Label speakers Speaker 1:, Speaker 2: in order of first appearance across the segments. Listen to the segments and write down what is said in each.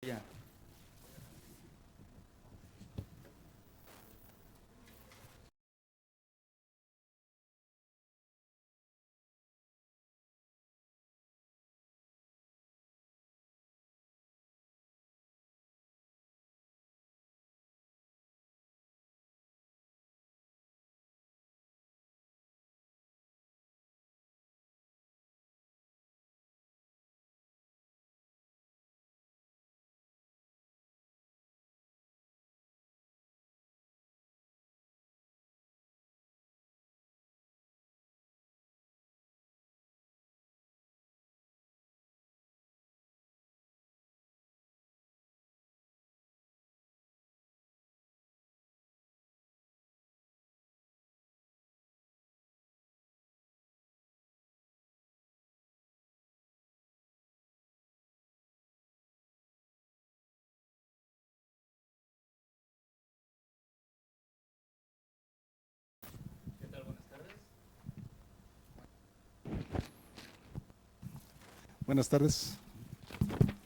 Speaker 1: Ya.
Speaker 2: Buenas tardes.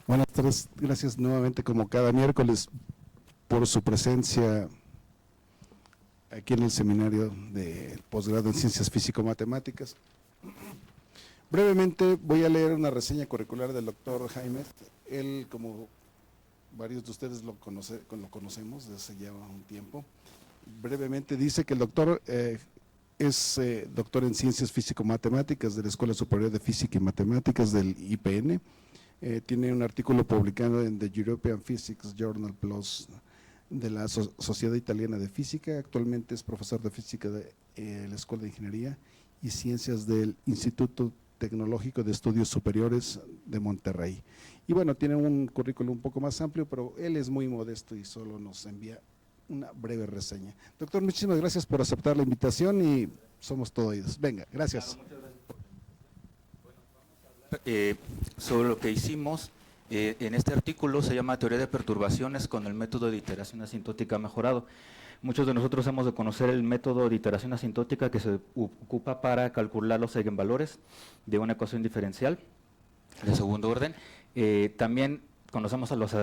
Speaker 2: Buenas tardes. Gracias nuevamente, como cada miércoles, por su presencia aquí en el seminario de posgrado en Ciencias Físico-Matemáticas. Brevemente voy a leer una reseña curricular del doctor Jaime. Él, como varios de ustedes lo conocemos desde hace ya un tiempo. Brevemente dice que el doctor es doctor en Ciencias Físico-Matemáticas de la Escuela Superior de Física y Matemáticas del IPN. Tiene un artículo publicado en The European Physics Journal Plus de la Sociedad Italiana de Física. Actualmente es profesor de Física de la Escuela de Ingeniería y Ciencias del Instituto Tecnológico de Estudios Superiores de Monterrey. Y bueno, tiene un currículo un poco más amplio, pero él es muy modesto y solo nos envía una breve reseña. Doctor, muchísimas gracias por aceptar la invitación y somos todo oídos. Venga, gracias.
Speaker 1: Sobre lo que hicimos en este artículo se llama Teoría de perturbaciones con el método de iteración asintótica mejorado. Muchos de nosotros hemos de conocer el método de iteración asintótica que se ocupa para calcular los eigenvalores de una ecuación diferencial de segundo orden. También conocemos a los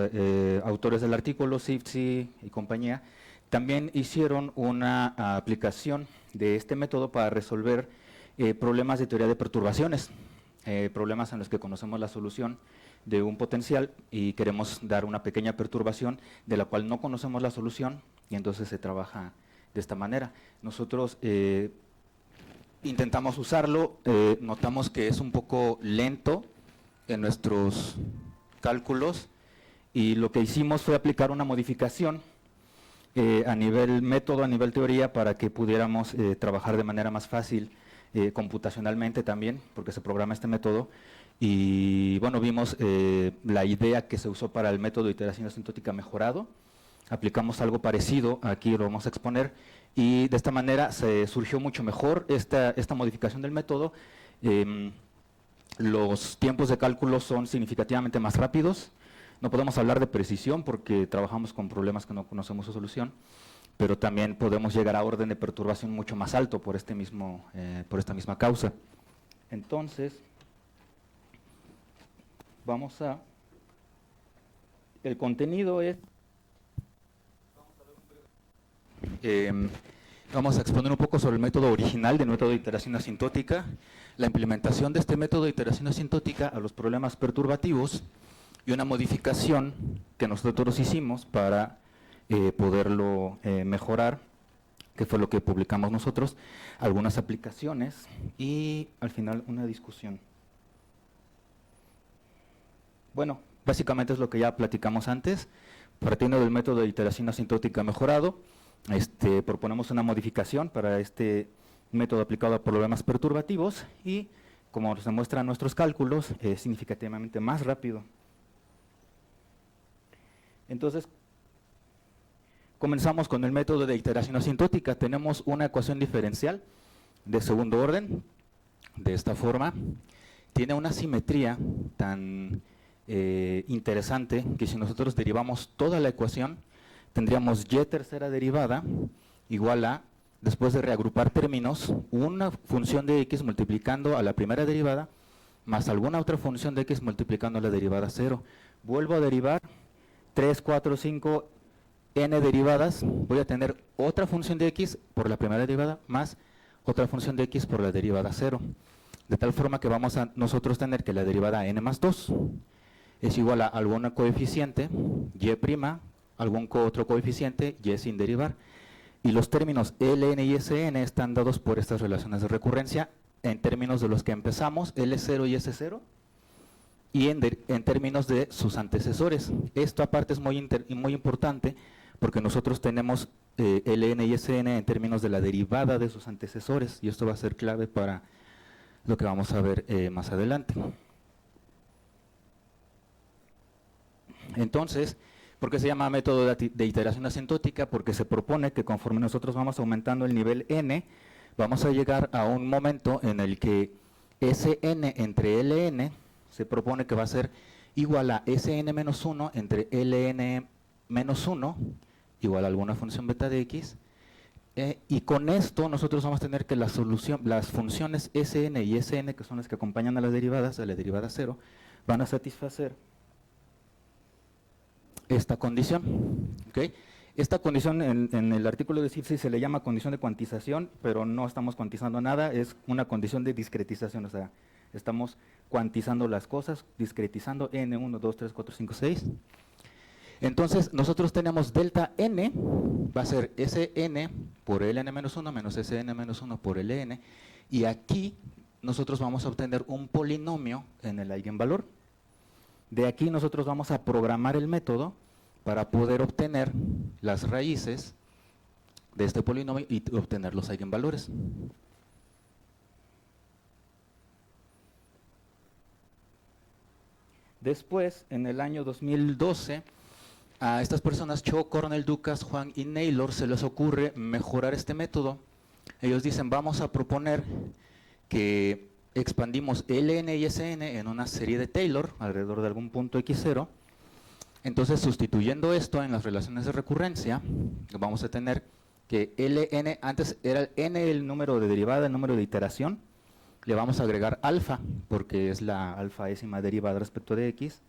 Speaker 1: autores del artículo, Sifsi y compañía. También hicieron una aplicación de este método para resolver problemas de teoría de perturbaciones, problemas en los que conocemos la solución de un potencial y queremos dar una pequeña perturbación de la cual no conocemos la solución y entonces se trabaja de esta manera. Nosotros intentamos usarlo, notamos que es un poco lento en nuestros cálculos y lo que hicimos fue aplicar una modificación a nivel método, a nivel teoría, para que pudiéramos trabajar de manera más fácil computacionalmente también, porque se programa este método. Y bueno, vimos la idea que se usó para el método de iteración asintótica mejorado, aplicamos algo parecido, aquí lo vamos a exponer, y de esta manera se surgió mucho mejor esta modificación del método. Los tiempos de cálculo son significativamente más rápidos. No podemos hablar de precisión porque trabajamos con problemas que no conocemos su solución, pero también podemos llegar a orden de perturbación mucho más alto por esta misma causa. Entonces, el contenido es, vamos a exponer un poco sobre el método original del método de iteración asintótica, la implementación de este método de iteración asintótica a los problemas perturbativos y una modificación que nosotros hicimos para poderlo mejorar, que fue lo que publicamos nosotros, algunas aplicaciones y al final una discusión. Bueno, básicamente es lo que ya platicamos antes. Partiendo del método de iteración asintótica mejorado, proponemos una modificación para este método aplicado a problemas perturbativos y, como nos demuestran nuestros cálculos, es significativamente más rápido. Entonces, comenzamos con el método de iteración asintótica. Tenemos una ecuación diferencial de segundo orden, de esta forma. Tiene una simetría tan interesante que si nosotros derivamos toda la ecuación, tendríamos y tercera derivada igual a, después de reagrupar términos, una función de x multiplicando a la primera derivada más alguna otra función de x multiplicando a la derivada 0. Vuelvo a derivar, 3, 4, 5, n derivadas, voy a tener otra función de x por la primera derivada más otra función de x por la derivada 0. De tal forma que vamos a nosotros tener que la derivada n más 2 es igual a algún coeficiente, y', algún otro coeficiente, y sin derivar. Y los términos ln y sn están dados por estas relaciones de recurrencia en términos de los que empezamos, L0 y S0, y en términos de sus antecesores. Esto aparte es muy importante porque nosotros tenemos ln y sn en términos de la derivada de sus antecesores, y esto va a ser clave para lo que vamos a ver más adelante. Entonces, ¿por qué se llama método de iteración asintótica? Porque se propone que conforme nosotros vamos aumentando el nivel n, vamos a llegar a un momento en el que Sn entre Ln se propone que va a ser igual a Sn-1 entre Ln-1 igual a alguna función beta de x, y con esto nosotros vamos a tener que las funciones Sn y Sn, que son las que acompañan a las derivadas, a la derivada 0, van a satisfacer esta condición. ¿Okay? Esta condición en el artículo de CIFSI se le llama condición de cuantización, pero no estamos cuantizando nada, es una condición de discretización, o sea, estamos cuantizando las cosas, discretizando n1, 2, 3, 4, 5, 6. Entonces, nosotros tenemos delta n, va a ser Sn por Ln-1 menos Sn-1 por Ln, y aquí nosotros vamos a obtener un polinomio en el eigenvalor. De aquí nosotros vamos a programar el método para poder obtener las raíces de este polinomio y obtener los eigenvalores. Después, en el año 2012, a estas personas, Cho, Cornell, Dukas, Huang y Naylor, se les ocurre mejorar este método. Ellos dicen, vamos a proponer que expandimos Ln y Sn en una serie de Taylor, alrededor de algún punto x0. Entonces, sustituyendo esto en las relaciones de recurrencia, vamos a tener que Ln, antes era el n el número de derivada, el número de iteración, le vamos a agregar alfa, porque es la alfaésima derivada respecto de x,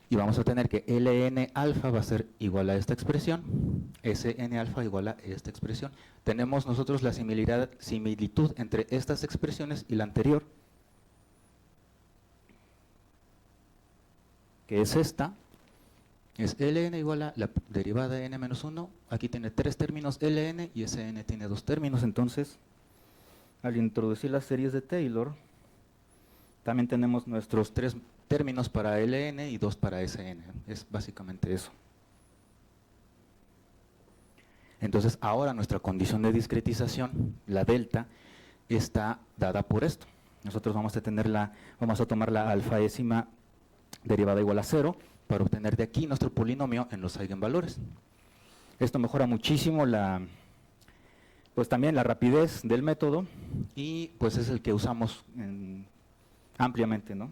Speaker 1: y vamos a tener que Ln alfa va a ser igual a esta expresión, Sn alfa igual a esta expresión. Tenemos nosotros la similitud entre estas expresiones y la anterior, que es esta, es Ln igual a la derivada de n-1, aquí tiene 3 términos Ln y Sn tiene 2 términos, entonces al introducir las series de Taylor, también tenemos nuestros 3 términos para Ln y 2 para Sn, es básicamente eso. Entonces ahora nuestra condición de discretización, la delta, está dada por esto. Nosotros vamos a tomar la alfaésima derivada igual a 0 para obtener de aquí nuestro polinomio en los eigenvalores. Esto mejora muchísimo pues también la rapidez del método, y pues es el que usamos ampliamente, ¿no?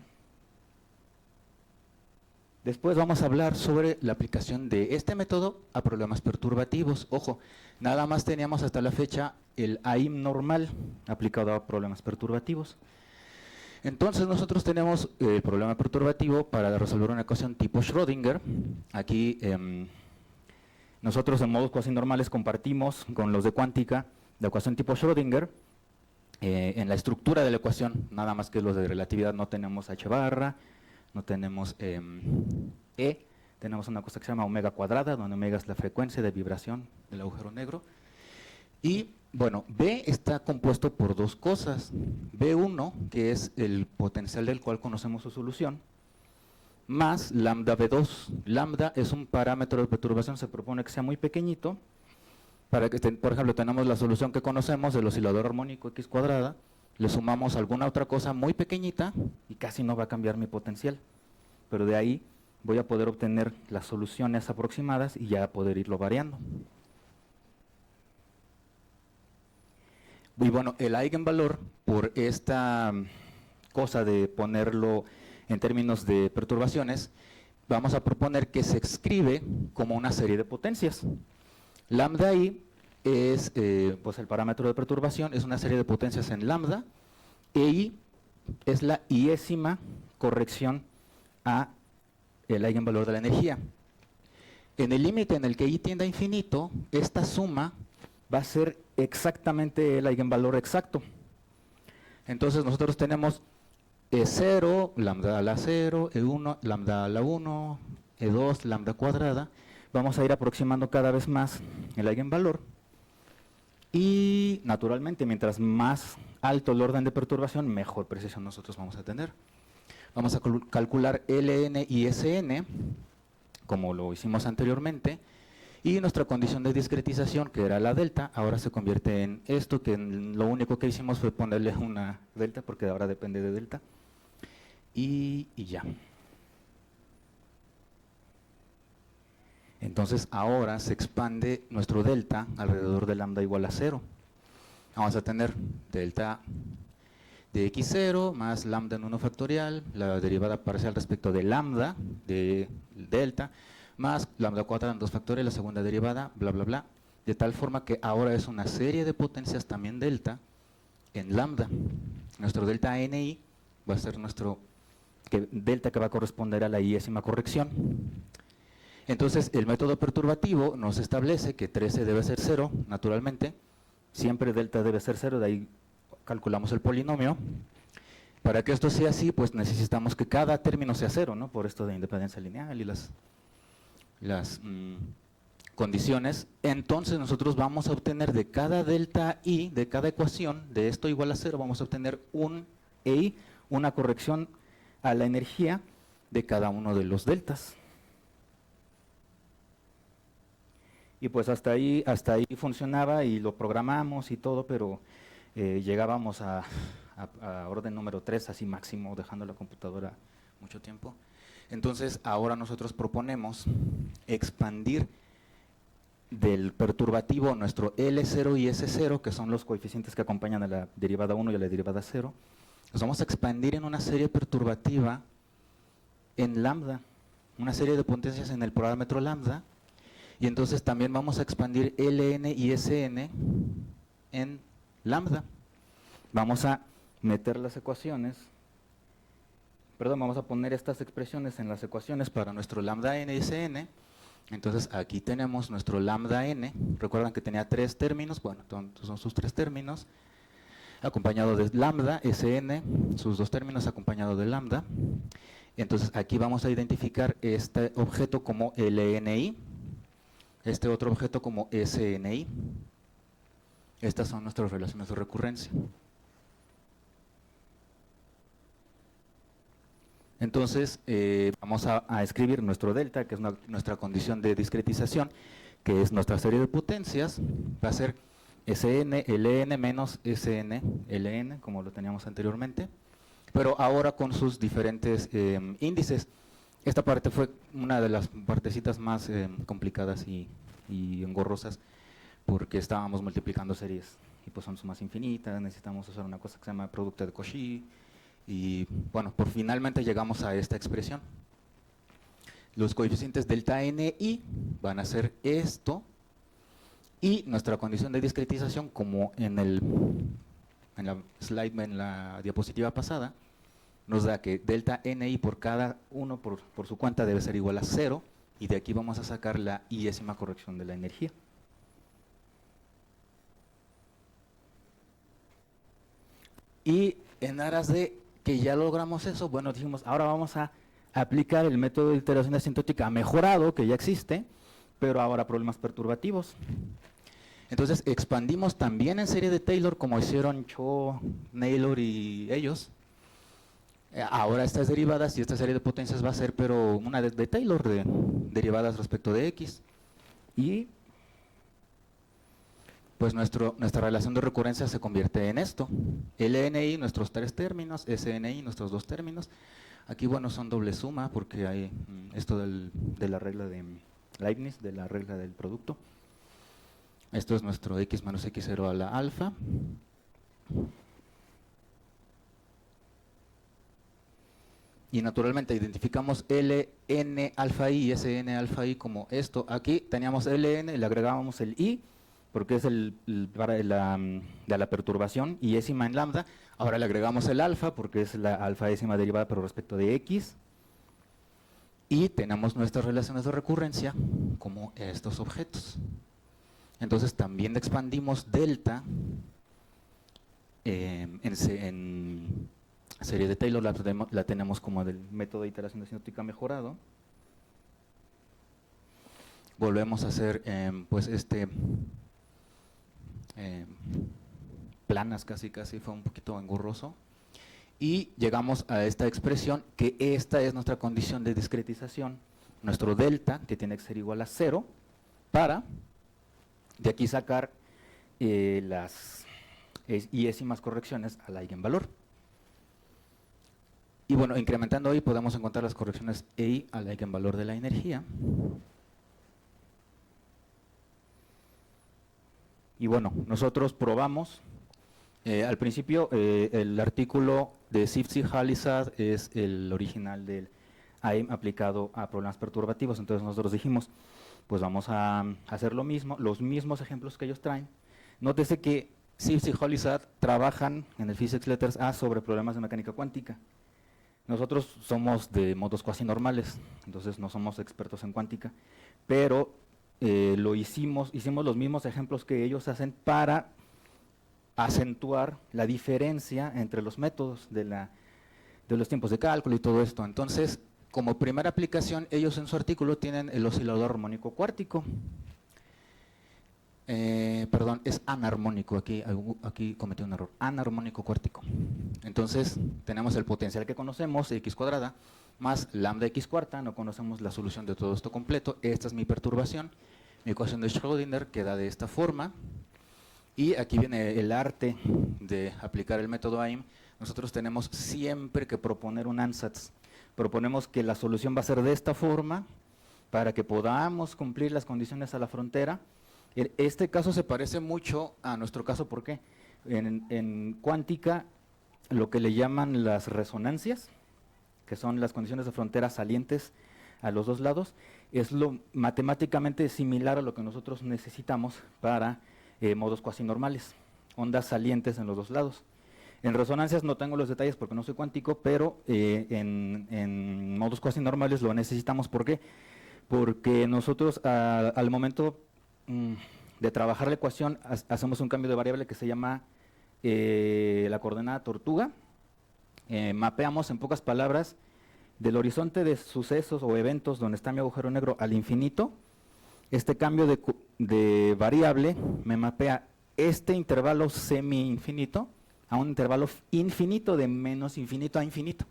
Speaker 1: Después vamos a hablar sobre la aplicación de este método a problemas perturbativos. Ojo, nada más teníamos hasta la fecha el AIM normal aplicado a problemas perturbativos. Entonces nosotros tenemos el problema perturbativo para resolver una ecuación tipo Schrödinger. Aquí nosotros en modos cuasi normales compartimos con los de cuántica la ecuación tipo Schrödinger. En la estructura de la ecuación, nada más que los de relatividad, no tenemos h barra, no tenemos tenemos una cosa que se llama omega cuadrada, donde omega es la frecuencia de vibración del agujero negro. Y bueno, B está compuesto por dos cosas. B1, que es el potencial del cual conocemos su solución, más lambda B2. Lambda es un parámetro de perturbación, se propone que sea muy pequeñito, para que, por ejemplo, tenemos la solución que conocemos del oscilador armónico x cuadrada, le sumamos alguna otra cosa muy pequeñita y casi no va a cambiar mi potencial. Pero de ahí voy a poder obtener las soluciones aproximadas y ya poder irlo variando. Y bueno, el eigenvalor, por esta cosa de ponerlo en términos de perturbaciones, vamos a proponer que se escribe como una serie de potencias. Lambda i es pues el parámetro de perturbación, es una serie de potencias en lambda, e i es la iésima corrección a el eigenvalor de la energía. En el límite en el que i tiende a infinito, esta suma va a ser exactamente el eigenvalor exacto. Entonces nosotros tenemos E0, lambda a la 0, E1, lambda a la 1, E2, lambda cuadrada. Vamos a ir aproximando cada vez más el eigenvalor. Y naturalmente, mientras más alto el orden de perturbación, mejor precisión nosotros vamos a tener. Vamos a calcular Ln y Sn, como lo hicimos anteriormente, y nuestra condición de discretización, que era la delta, ahora se convierte en esto, que lo único que hicimos fue ponerle una delta, porque ahora depende de delta, y ya. Entonces ahora se expande nuestro delta alrededor de lambda igual a 0. Vamos a tener delta de x0 más lambda en 1 factorial, la derivada parcial respecto de lambda de delta, más lambda cuadrada en 2 factorial, la segunda derivada, bla, bla, bla, de tal forma que ahora es una serie de potencias también delta en lambda. Nuestro delta ni va a ser nuestro delta que va a corresponder a la iésima corrección. Entonces, el método perturbativo nos establece que 13 debe ser 0, naturalmente, siempre delta debe ser 0, de ahí calculamos el polinomio. Para que esto sea así, pues necesitamos que cada término sea 0, ¿no? Por esto de independencia lineal y las condiciones. Entonces, nosotros vamos a obtener de cada delta i, de cada ecuación, de esto igual a 0, vamos a obtener un EI, una corrección a la energía de cada uno de los deltas. Y pues hasta ahí funcionaba y lo programamos y todo, pero llegábamos a orden número 3, así máximo, dejando la computadora mucho tiempo. Entonces ahora nosotros proponemos expandir del perturbativo nuestro L0 y S0, que son los coeficientes que acompañan a la derivada 1 y a la derivada 0, los vamos a expandir en una serie perturbativa en lambda, una serie de potencias en el parámetro lambda. Y entonces también vamos a expandir Ln y Sn en lambda. Vamos a meter las ecuaciones, vamos a poner estas expresiones en las ecuaciones para nuestro lambda n y Sn. Entonces aquí tenemos nuestro lambda n, recuerdan que tenía 3 términos, bueno, entonces son sus 3 términos, acompañado de lambda, Sn, sus 2 términos acompañado de lambda. Entonces aquí vamos a identificar este objeto como Lni, este otro objeto como SNI. Estas son nuestras relaciones de recurrencia. Entonces, vamos a escribir nuestro delta, que es nuestra condición de discretización, que es nuestra serie de potencias. Va a ser Sn, Ln menos Sn, Ln, como lo teníamos anteriormente, pero ahora con sus diferentes índices. Esta parte fue una de las partecitas más complicadas y engorrosas, porque estábamos multiplicando series y pues son sumas infinitas, necesitamos usar una cosa que se llama producto de Cauchy, y bueno, por finalmente llegamos a esta expresión. Los coeficientes delta ni van a ser esto, y nuestra condición de discretización, como en la slide, en la diapositiva pasada, nos da que delta ni por cada uno por su cuenta debe ser igual a 0, y de aquí vamos a sacar la iésima corrección de la energía. Y en aras de que ya logramos eso, bueno, dijimos, ahora vamos a aplicar el método de iteración asintótica mejorado, que ya existe, pero ahora problemas perturbativos. Entonces expandimos también en serie de Taylor, como hicieron Cho, Naylor y ellos. Ahora estas derivadas y esta serie de potencias va a ser, pero una de Taylor, de derivadas respecto de x. Y pues nuestra relación de recurrencia se convierte en esto. Lni, nuestros 3 términos, Sni, nuestros 2 términos. Aquí, bueno, son doble suma porque hay esto de la regla de Leibniz, de la regla del producto. Esto es nuestro x menos x0 a la alfa. Y naturalmente identificamos Ln alfa i y Sn alfa i como esto. Aquí teníamos Ln, le agregábamos el i, porque es de la perturbación, y ésima en lambda. Ahora le agregamos el alfa, porque es la alfaésima derivada, pero respecto de x. y tenemos nuestras relaciones de recurrencia como estos objetos. Entonces también expandimos delta en serie de Taylor, la tenemos como del método de iteración asintótica mejorado. Volvemos a hacer pues planas casi fue un poquito engorroso. Y llegamos a esta expresión, que esta es nuestra condición de discretización, nuestro delta, que tiene que ser igual a 0, para de aquí sacar las iésimas correcciones al eigenvalor. Y bueno, incrementando ahí podemos encontrar las correcciones EI al eigenvalor de la energía. Y bueno, nosotros probamos, al principio el artículo de Sifty-Halizad es el original del AIM aplicado a problemas perturbativos, entonces nosotros dijimos, pues vamos a hacer lo mismo, los mismos ejemplos que ellos traen. Nótese que Sifty-Halizad trabajan en el Physics Letters A sobre problemas de mecánica cuántica. Nosotros somos de modos cuasi normales, entonces no somos expertos en cuántica, pero hicimos los mismos ejemplos que ellos hacen para acentuar la diferencia entre los métodos de los tiempos de cálculo y todo esto. Entonces, como primera aplicación, ellos en su artículo tienen el oscilador armónico cuártico. Perdón, es anarmónico, aquí cometí un error, anarmónico cuártico. Entonces, tenemos el potencial que conocemos, x cuadrada, más lambda x cuarta, no conocemos la solución de todo esto completo, esta es mi perturbación, mi ecuación de Schrödinger queda de esta forma, y aquí viene el arte de aplicar el método AIM. Nosotros tenemos siempre que proponer un ansatz, proponemos que la solución va a ser de esta forma, para que podamos cumplir las condiciones a la frontera. Este caso se parece mucho a nuestro caso, ¿por qué? En cuántica, lo que le llaman las resonancias, que son las condiciones de frontera salientes a los dos lados, es lo matemáticamente similar a lo que nosotros necesitamos para modos cuasi normales, ondas salientes en los dos lados. En resonancias no tengo los detalles porque no soy cuántico, pero en modos cuasi normales lo necesitamos. ¿Por qué? Porque nosotros al momento de trabajar la ecuación hacemos un cambio de variable que se llama la coordenada tortuga. Mapeamos, en pocas palabras, del horizonte de sucesos o eventos donde está mi agujero negro al infinito. Este cambio de variable me mapea este intervalo semi-infinito a un intervalo infinito de menos infinito a infinito.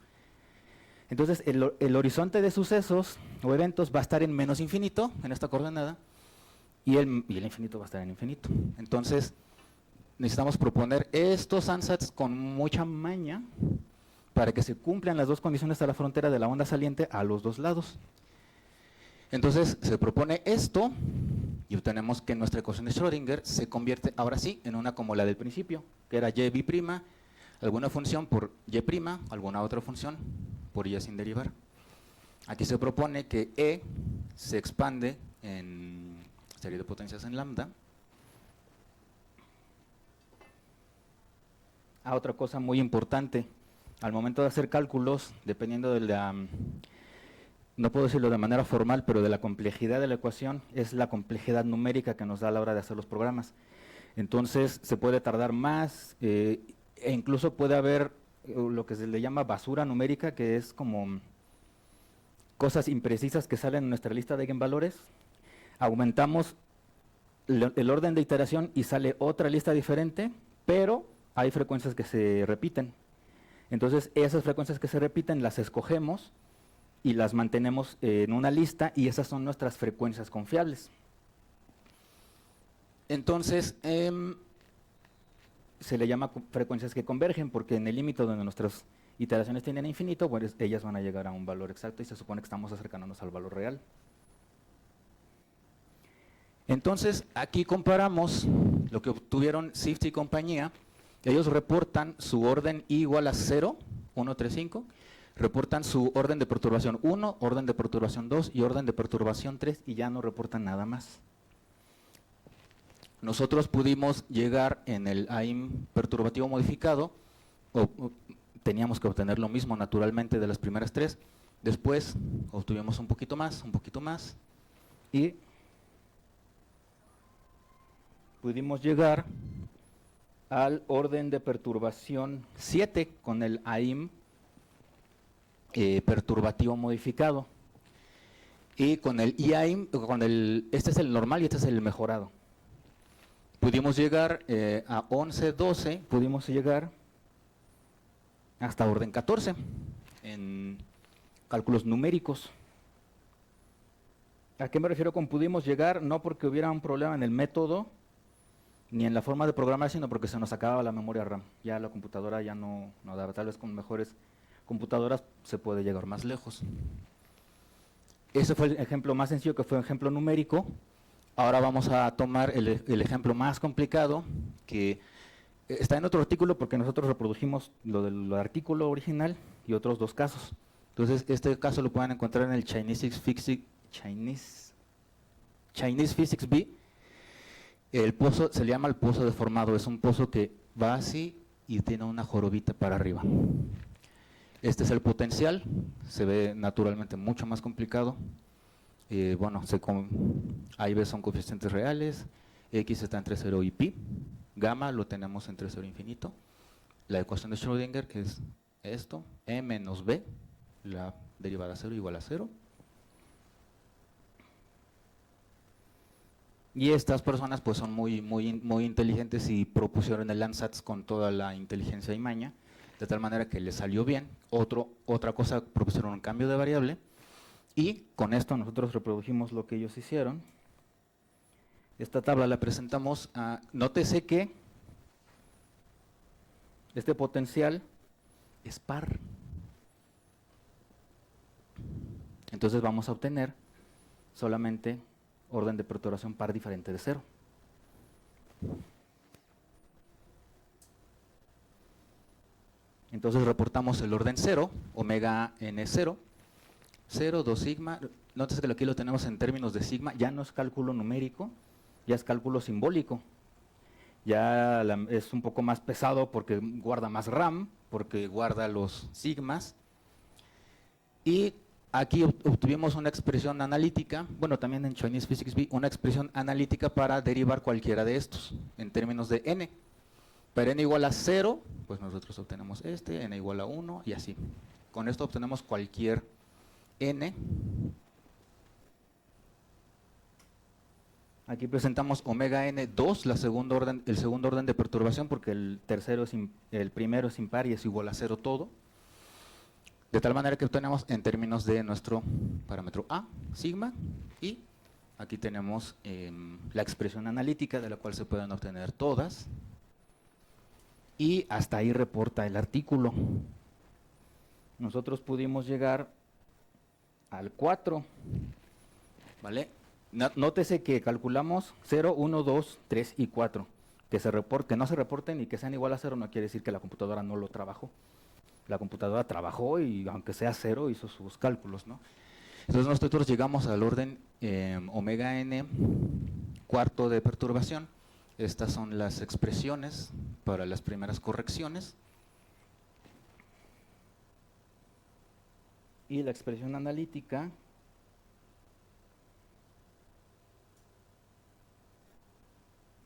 Speaker 1: Entonces, el horizonte de sucesos o eventos va a estar en menos infinito, en esta coordenada, y el infinito va a estar en infinito. Entonces, necesitamos proponer estos ansatz con mucha maña para que se cumplan las dos condiciones a la frontera de la onda saliente a los dos lados. Entonces, se propone esto y obtenemos que nuestra ecuación de Schrödinger se convierte ahora sí en una como la del principio, que era y b', alguna función por y', alguna otra función por y sin derivar. Aquí se propone que E se expande en serie de potencias en lambda. Otra cosa muy importante, al momento de hacer cálculos, dependiendo de la, no puedo decirlo de manera formal, pero de la complejidad de la ecuación, es la complejidad numérica que nos da a la hora de hacer los programas. Entonces se puede tardar más, e incluso puede haber lo que se le llama basura numérica, que es como cosas imprecisas que salen en nuestra lista de eigenvalores. Aumentamos el orden de iteración y sale otra lista diferente, pero hay frecuencias que se repiten. Entonces, esas frecuencias que se repiten las escogemos y las mantenemos en una lista, y esas son nuestras frecuencias confiables. Entonces, se le llama frecuencias que convergen, porque en el límite donde nuestras iteraciones tienden a infinito, pues ellas van a llegar a un valor exacto y se supone que estamos acercándonos al valor real. Entonces, aquí comparamos lo que obtuvieron Sifty y compañía. Ellos reportan su orden igual a 0, 1, 3, 5, reportan su orden de perturbación 1, orden de perturbación 2 y orden de perturbación 3, y ya no reportan nada más. Nosotros pudimos llegar en el AIM perturbativo modificado, teníamos que obtener lo mismo naturalmente de las primeras tres, Después obtuvimos un poquito más, y pudimos llegar al orden de perturbación 7 con el AIM perturbativo modificado. Y con el IAIM, este es el normal y este es el mejorado. Pudimos llegar a 11, 12, pudimos llegar hasta orden 14 en cálculos numéricos. ¿A qué me refiero con pudimos llegar? No porque hubiera un problema en el método ni en la forma de programar, sino porque se nos acababa la memoria RAM. Ya la computadora ya no daba, tal vez con mejores computadoras se puede llegar más lejos. Ese fue el ejemplo más sencillo, que fue un ejemplo numérico. Ahora vamos a tomar el ejemplo más complicado, que está en otro artículo porque nosotros reprodujimos lo del artículo original y otros dos casos. Entonces, este caso lo pueden encontrar en el Chinese Physics B. El pozo se le llama el pozo deformado, es un pozo que va así y tiene una jorobita para arriba. Este es el potencial, se ve naturalmente mucho más complicado. Bueno, ahí ves son coeficientes reales, X está entre 0 y pi, gamma lo tenemos entre 0 e infinito. La ecuación de Schrödinger, que es esto, E menos B, la derivada 0 igual a 0. Y estas personas pues son muy inteligentes y propusieron el Landsat con toda la inteligencia y maña, de tal manera que les salió bien. Otra cosa, propusieron un cambio de variable, y con esto nosotros reprodujimos lo que ellos hicieron. Esta tabla la presentamos. Nótese que este potencial es par. Entonces vamos a obtener solamente orden de perturbación par diferente de 0. Entonces reportamos el orden 0, omega n0, 0, 2 sigma. Nótese que aquí lo tenemos en términos de sigma, ya no es cálculo numérico, ya es cálculo simbólico. Ya es un poco más pesado porque guarda más RAM, porque guarda los sigmas. Y aquí obtuvimos una expresión analítica, bueno, también en Chinese Physics B, una expresión analítica para derivar cualquiera de estos en términos de n. Para n igual a 0, pues nosotros obtenemos n igual a 1 y así. Con esto obtenemos cualquier n. Aquí presentamos omega n2, el segundo orden de perturbación, porque el primero es impar y es igual a 0 todo. De tal manera que obtenemos en términos de nuestro parámetro A, sigma, y aquí tenemos la expresión analítica de la cual se pueden obtener todas. Y hasta ahí reporta el artículo. Nosotros pudimos llegar al 4, ¿vale? Nótese que calculamos 0, 1, 2, 3 y 4. Que no se reporten y que sean igual a 0 no quiere decir que la computadora no lo trabajó. La computadora trabajó y aunque sea 0 hizo sus cálculos, ¿no? Entonces nosotros llegamos al orden omega n cuarto de perturbación. Estas son las expresiones para las primeras correcciones. Y la expresión analítica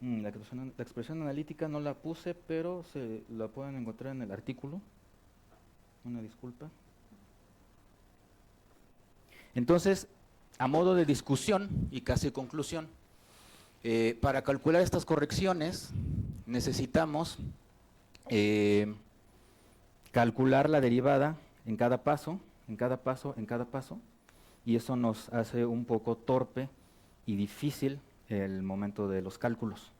Speaker 1: la expresión analítica no la puse, pero se la pueden encontrar en el artículo. Una disculpa. Entonces, a modo de discusión y casi conclusión, para calcular estas correcciones necesitamos calcular la derivada en cada paso, y eso nos hace un poco torpe y difícil el momento de los cálculos.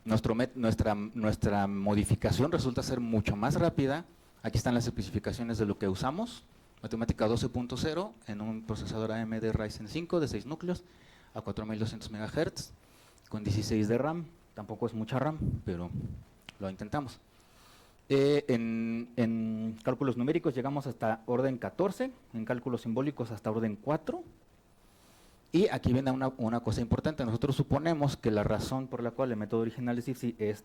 Speaker 1: Nuestra modificación resulta ser mucho más rápida. Aquí están las especificaciones de lo que usamos. Matemática 12.0 en un procesador AMD Ryzen 5 de 6 núcleos a 4200 MHz con 16 de RAM. Tampoco es mucha RAM, pero lo intentamos. En cálculos numéricos llegamos hasta orden 14, en cálculos simbólicos hasta orden 4. Y aquí viene una cosa importante. Nosotros suponemos que la razón por la cual el método original de CIFSI es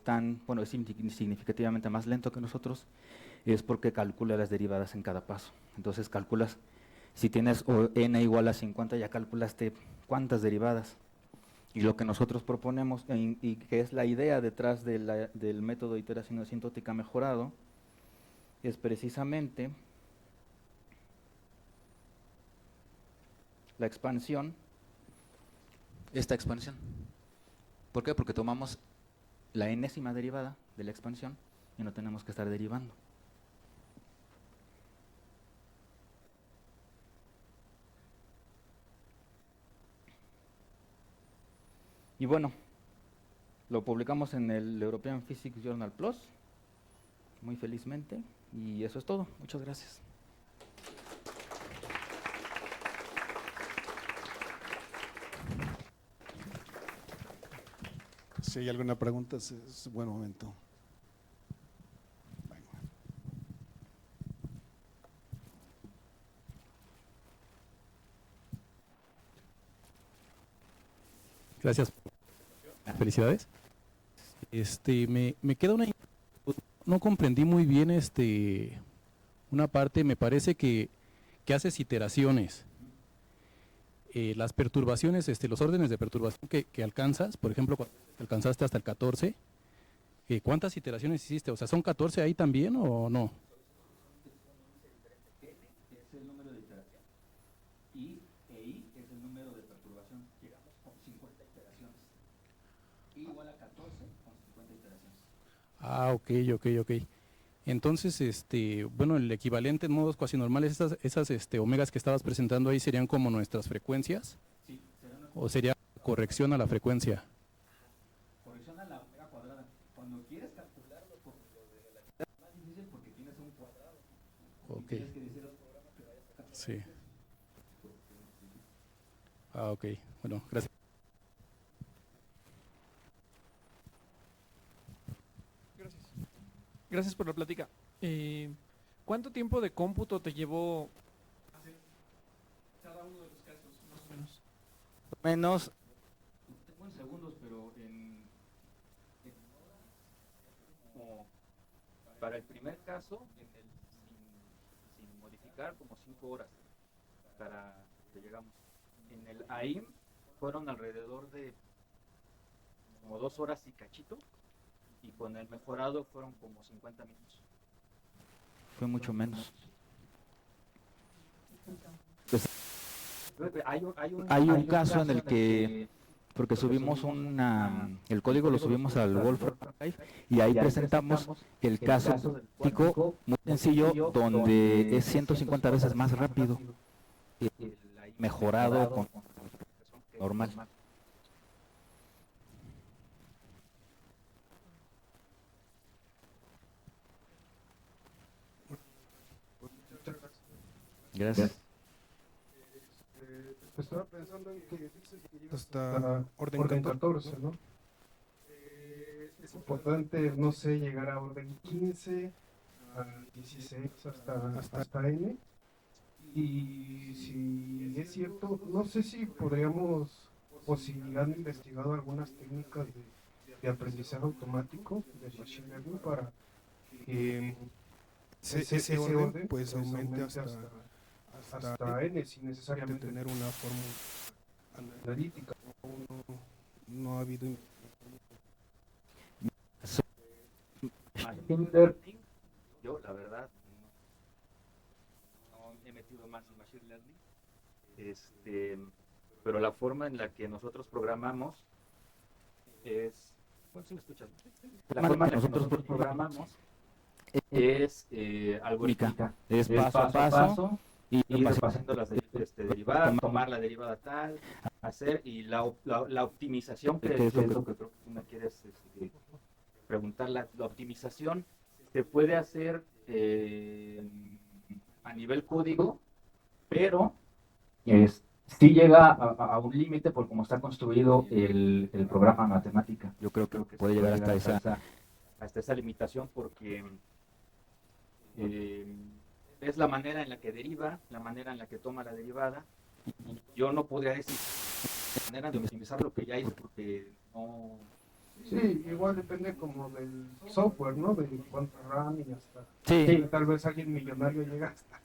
Speaker 1: significativamente más lento que nosotros es porque calcula las derivadas en cada paso. Entonces calculas, si tienes n igual a 50, ya calculaste cuántas derivadas. Y lo que nosotros proponemos, y que es la idea detrás del método de iteración asintótica mejorado, es precisamente la expansión, esta expansión. ¿Por qué? Porque tomamos la enésima derivada de la expansión y no tenemos que estar derivando. Y bueno, lo publicamos en el European Physics Journal Plus, muy felizmente, y eso es todo. Muchas gracias.
Speaker 2: Si hay alguna pregunta, es buen momento.
Speaker 3: Gracias. Felicidades. Me queda una... No comprendí muy bien una parte, me parece que haces iteraciones. Las perturbaciones, los órdenes de perturbación que alcanzas, por ejemplo, cuando alcanzaste hasta el 14, ¿cuántas iteraciones hiciste? O sea, ¿son 14 ahí también o no?
Speaker 1: N es el número de iteración y I es el número de perturbación. Llegamos con 50 iteraciones. I igual a 14 con 50 iteraciones.
Speaker 3: Ah, ok. Entonces, bueno, el equivalente en modos cuasi normales, esas omegas que estabas presentando ahí serían como nuestras frecuencias.
Speaker 1: Sí,
Speaker 3: ¿O sería corrección a la frecuencia?
Speaker 1: corrección a la omega cuadrada. Cuando quieres calcularlo por lo de relatividad es más difícil porque tienes un cuadrado.
Speaker 3: Ok.
Speaker 1: Y tienes que decir al programa que vaya a sacar.
Speaker 3: Sí. Ah, ok. Bueno, gracias.
Speaker 4: Gracias por la plática. ¿Cuánto tiempo de cómputo te llevó hacer cada uno de los casos, más o menos?
Speaker 1: Menos, tengo en segundos, pero en horas, como para el primer caso, sin modificar, como 5 horas para que llegamos. En el AIM fueron alrededor de como 2 horas y cachito, y con el mejorado fueron como 50 minutos. Fue mucho menos. Pues, hay un caso en el que, porque subimos el código lo subimos al Wolfram Drive, y ahí presentamos el caso práctico muy sencillo, donde es 150 veces más rápido, mejorado con normal. Gracias.
Speaker 5: Estaba pensando en que dices que llegas hasta orden 14, ¿no? Es importante, no sé, llegar a orden 15, a 16, hasta N. Y si es cierto, no sé si podríamos, o si han investigado algunas técnicas de aprendizaje automático, de machine learning, para que ese orden pues aumente hasta N, sin necesariamente tener una fórmula analítica. No ha habido
Speaker 1: Machine Learning, yo la verdad no he metido más en Machine Learning, pero la forma en la que nosotros programamos es, bueno, ¿sí me escuchas? La forma en la que nosotros programamos es algorítmica, es paso a paso, y ir pasando las derivadas, tomar la derivada tal, hacer, y la optimización, que es lo que creo que tú me quieres preguntar, la optimización se puede hacer a nivel código, pero sí llega a un límite por cómo está construido el programa matemática. Yo creo que puede llegar hasta esa limitación, porque es la manera en la que deriva, la manera en la que toma la derivada, y yo no podría decir la manera de optimizar lo que ya hice, porque
Speaker 5: Sí, igual depende como del software, ¿no? De cuánto RAM y hasta.
Speaker 1: Sí,
Speaker 5: Tal vez alguien millonario llega hasta.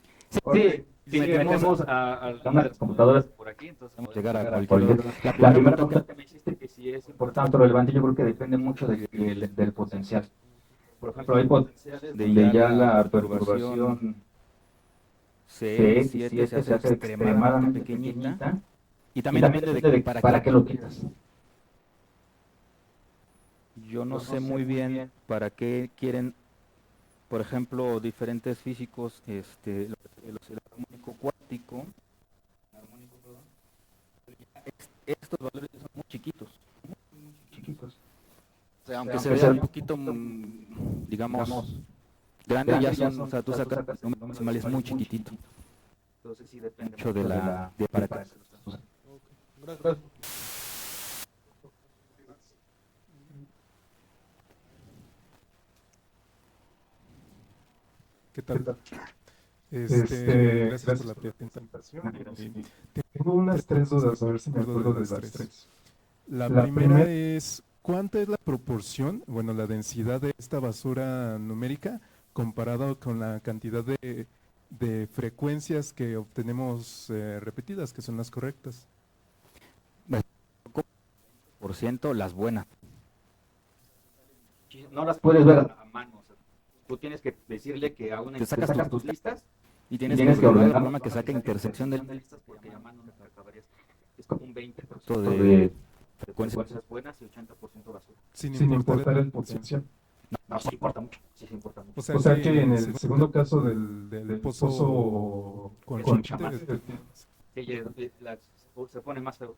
Speaker 1: sí, si metemos a una de las computadoras por aquí, entonces vamos a llegar a cualquier otro. La primera pregunta que me hiciste, que si es importante o relevante, yo creo que depende mucho del potencial. Por ejemplo, hay potenciales de ya la perturbación CX7 se hace extremadamente pequeñita, y también depende de para qué lo quitas. Yo no sé muy bien para qué quieren, por ejemplo, diferentes físicos, el armónico cuántico, estos valores son muy chiquitos. O sea, aunque se vea un poquito, digamos, grande, ya son, o sea, tú sacas el número decimal, es muy chiquitito. Entonces sí depende mucho de para qué se lo estás usando.
Speaker 6: ¿Qué tal? Gracias por la presentación. Tengo unas tres dudas, a ver si me acuerdo de las tres. La primera es, ¿cuánta es la proporción, bueno, la densidad de esta basura numérica comparado con la cantidad de frecuencias que obtenemos repetidas, que son las correctas?
Speaker 1: Por ciento las buenas. No las puedes ver a mano. O sea, tú tienes que decirle que a una te sacas tus listas y tienes que ordenar de forma que saque intersección de listas, porque a mano no te acabarías. Es como un 20% de frecuencias buenas y 80% basura.
Speaker 6: Sin importar el potencial.
Speaker 1: No, sí importa mucho. Sí, sí importa mucho.
Speaker 6: O sea que en el segundo caso del pozo con
Speaker 1: Conchita,
Speaker 6: Conchita,
Speaker 1: se pone más feo.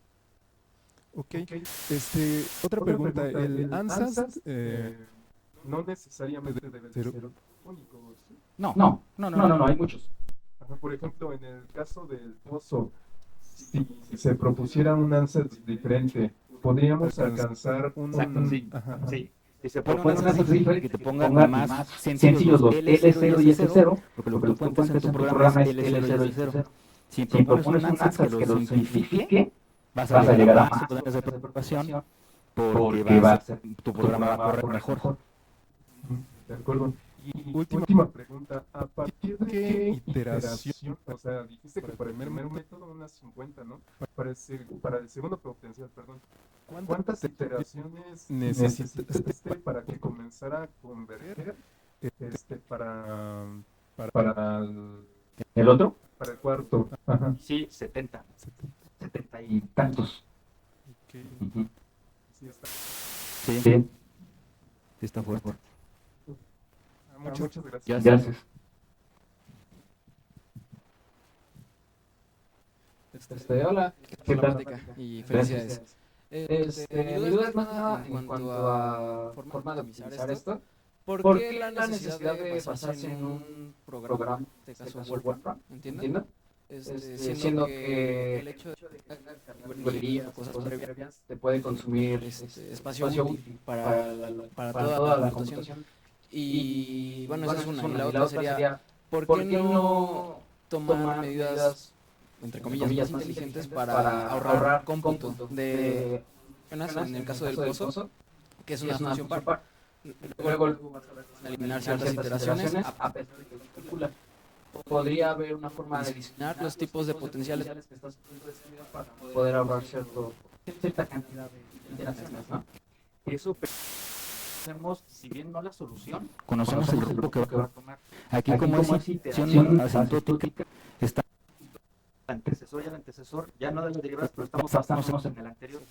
Speaker 6: Ok, otra pregunta, el ANSAS no necesariamente debe ser único, ¿sí?
Speaker 1: No, hay muchos.
Speaker 6: Ajá, por ejemplo, en el caso del pozo, si se propusiera un ANSAS diferente, podríamos alcanzar un...
Speaker 1: Exacto, sí.
Speaker 6: Ajá.
Speaker 1: Sí. Si se propone un ANSAS diferente, que te pongan más sencillos los L0 y S0, porque lo que tú pones en tu programa es L0 y S0. Si propones un ANSAS que lo simplifique, vas a llegar a más opciones de programación, porque tu programa va a correr mejor.
Speaker 6: De acuerdo. Y última pregunta, ¿a partir de qué iteración? O sea, dijiste que para el primer método unas 50, ¿no? Para el segundo potencial, perdón. ¿Cuántas iteraciones necesitaste para que comenzara a converger para
Speaker 1: ¿El otro?
Speaker 6: para el cuarto? Ajá.
Speaker 1: Sí, 70 y tantos.
Speaker 6: Okay. Sí, está.
Speaker 1: Sí, está fuerte.
Speaker 6: Muchas gracias.
Speaker 1: Gracias.
Speaker 7: Hola, ¿qué tal? Y felicidades. Mi duda es más nada en cuanto a forma de optimizar esto. ¿Por qué la necesidad de basarse en un programa, en este caso Wolfram, entiendo? Siendo que el hecho de librerías o cosas previas te puede consumir espacio útil para toda la computación. Y bueno, esa es una. Y la otra sería, ¿por qué no tomar medidas, entre comillas, más inteligentes para ahorrar cómputo? En el caso del pozo, que es una función par. Luego eliminar ciertas iteraciones, a pesar de que calcula. Podría haber una forma de diseñar los tipos de potenciales que estás para poder ahorrar cierta cantidad de iteraciones, ¿no?
Speaker 1: Eso conocemos, si bien no la solución, conocemos el rumbo que va a tomar. Aquí como es iteración asintótica, está el antecesor ya no de las derivadas, pero estamos en el anterior.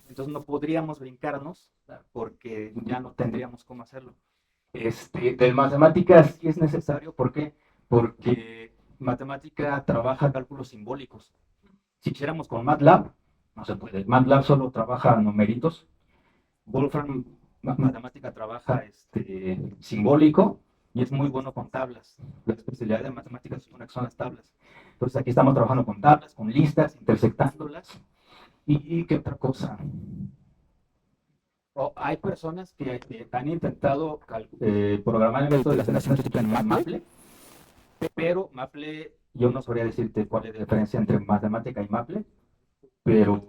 Speaker 1: Entonces no podríamos brincarnos porque ya no tendríamos cómo hacerlo. De matemáticas sí es necesario, ¿por qué? Porque matemática trabaja cálculos simbólicos. Si quisiéramos con MATLAB, no se puede. MATLAB solo trabaja numeritos. Wolfram matemática trabaja simbólico y es muy bueno con tablas. La especialidad de matemáticas son las tablas. Entonces aquí estamos trabajando con tablas, con listas, intersectándolas. ¿Y qué otra cosa? Hay personas que han intentado programar el método de la asintótica en Maple, pero Maple, yo no sabría decirte cuál es la diferencia entre matemática y Maple, pero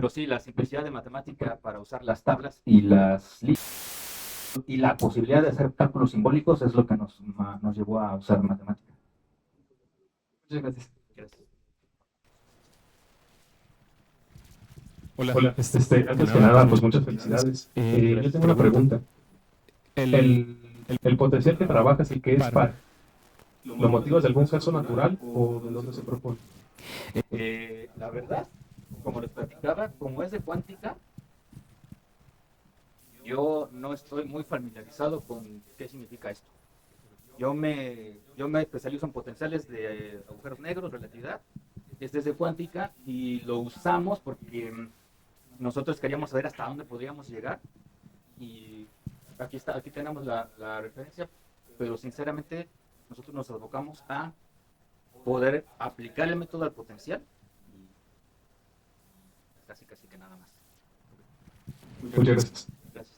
Speaker 1: Pero sí, la simplicidad de matemática para usar las tablas y y la posibilidad de hacer cálculos simbólicos es lo que nos llevó a usar matemática.
Speaker 7: Muchas gracias.
Speaker 1: Gracias.
Speaker 6: Hola,
Speaker 8: Antes que nada, pues muchas felicidades. Yo tengo una pregunta. El potencial que trabajas y que es par, ¿lo motivas de algún caso natural o de dónde se propone?
Speaker 1: La verdad, como les platicaba, como es de cuántica, yo no estoy muy familiarizado con qué significa esto. Yo me especializo en potenciales de agujeros negros, relatividad, es desde cuántica y lo usamos porque nosotros queríamos saber hasta dónde podríamos llegar y aquí tenemos la referencia, pero sinceramente nosotros nos abocamos a poder aplicar el método al potencial y casi que nada más.
Speaker 8: Muchas gracias.
Speaker 1: Gracias.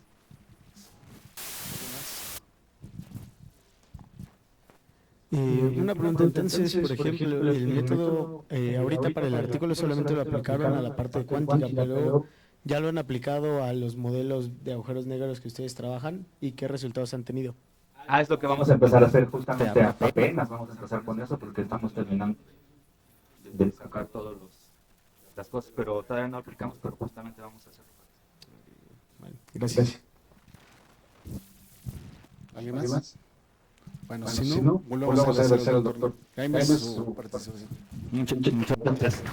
Speaker 9: Una pregunta entonces, por ejemplo, el método ahorita para el artículo solamente lo aplicaron a la parte de cuántica, pero ya lo han aplicado a los modelos de agujeros negros que ustedes trabajan y qué resultados han tenido.
Speaker 1: Es lo que vamos a empezar a hacer justamente apenas vamos a empezar con eso porque estamos terminando de sacar todas las cosas, pero todavía no aplicamos, pero justamente vamos a hacerlo.
Speaker 9: Vale, gracias.
Speaker 2: ¿Alguien más? Bueno, si
Speaker 8: Si
Speaker 2: no,
Speaker 8: no,
Speaker 2: volvamos a agradecer al doctor
Speaker 8: Jaimes
Speaker 2: su participación.
Speaker 1: Muchas gracias.